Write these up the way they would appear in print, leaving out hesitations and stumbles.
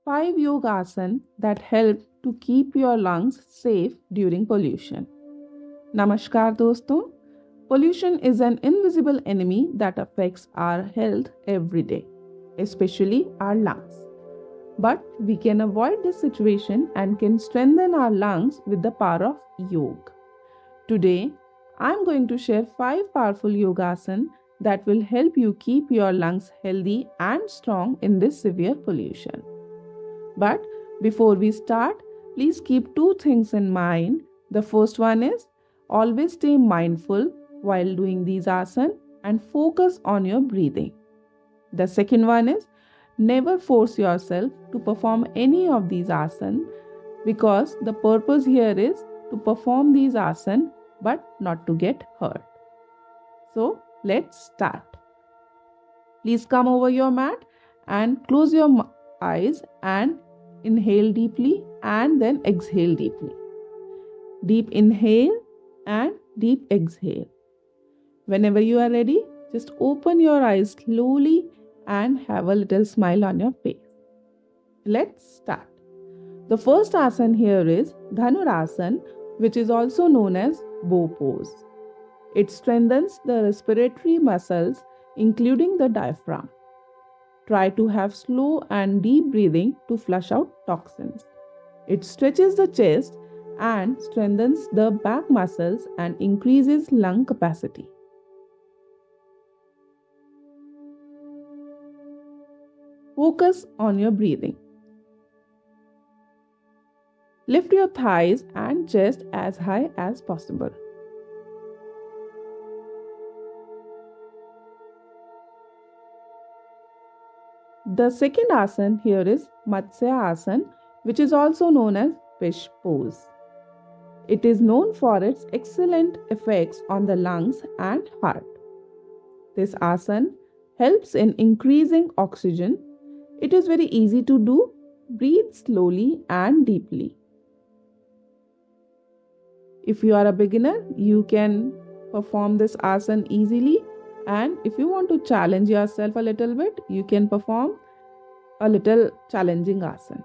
5 yogasan that help to keep your lungs safe during pollution. Namaskar दोस्तों. Pollution is an invisible enemy that affects our health every day, especially our lungs. But we can avoid this situation and can strengthen our lungs with the power of yoga. Today, I am going to share 5 powerful yogasan that will help you keep your lungs healthy and strong in this severe pollution. But before we start, please keep 2 things in mind. The first one is always stay mindful while doing these asanas and focus on your breathing. The second one is never force yourself to perform any of these asanas because the purpose here is to perform these asanas but not to get hurt. So let's start. Please come over your mat and close your eyes and inhale deeply and then exhale deeply. Deep inhale and deep exhale. Whenever you are ready, just open your eyes slowly and have a little smile on your face. Let's start. The first asana here is Dhanurasana, which is also known as bow pose. It strengthens the respiratory muscles, including the diaphragm. Try to have slow and deep breathing to flush out toxins. It stretches the chest and strengthens the back muscles and increases lung capacity. Focus on your breathing. Lift your thighs and chest as high as possible. The second asana here is Matsya Asana, which is also known as fish pose. It is known for its excellent effects on the lungs and heart. This asana helps in increasing oxygen. It is very easy to do. Breathe slowly and deeply. If you are a beginner, you can perform this asana easily, and if you want to challenge yourself a little bit, you can perform a little challenging asana.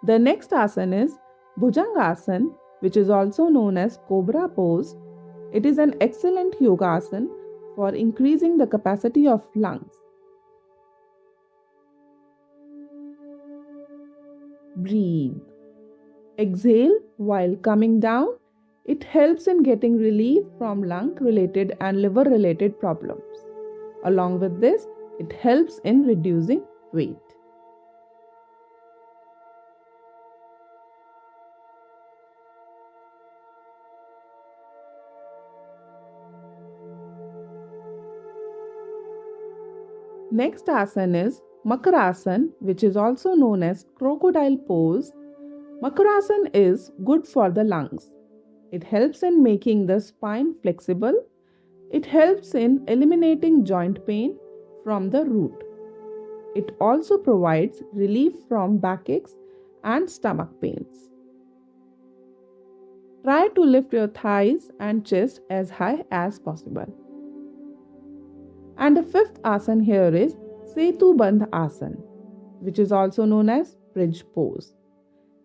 The next asana is Bhujangasana, which is also known as Cobra pose. It is an excellent yogasana for increasing the capacity of lungs. Breathe. Exhale while coming down. It helps in getting relief from lung-related and liver-related problems. Along with this, it helps in reducing weight. Next asana is Makarasana, which is also known as crocodile pose. Makarasana is good for the lungs. It helps in making the spine flexible. It helps in eliminating joint pain from the root. It also provides relief from backaches and stomach pains. Try to lift your thighs and chest as high as possible. And the fifth asana here is Setu Bandh Asana, which is also known as bridge pose.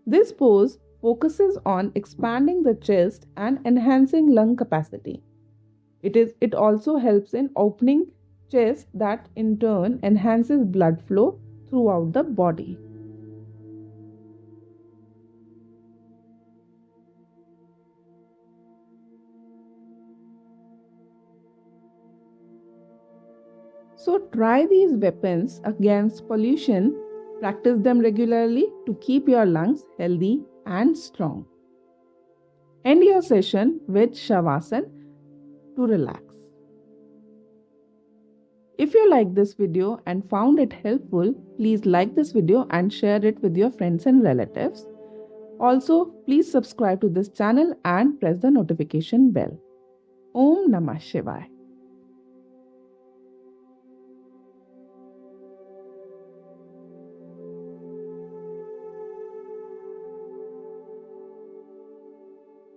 This pose focuses on expanding the chest and enhancing lung capacity. It also helps in opening chest that in turn enhances blood flow throughout the body. So try these weapons against pollution. Practice them regularly to keep your lungs healthy and strong. End your session with Shavasana to relax. If you like this video and found it helpful, please like this video and share it with your friends and relatives. Also, please subscribe to this channel and press the notification bell. Om Namah Shivaya.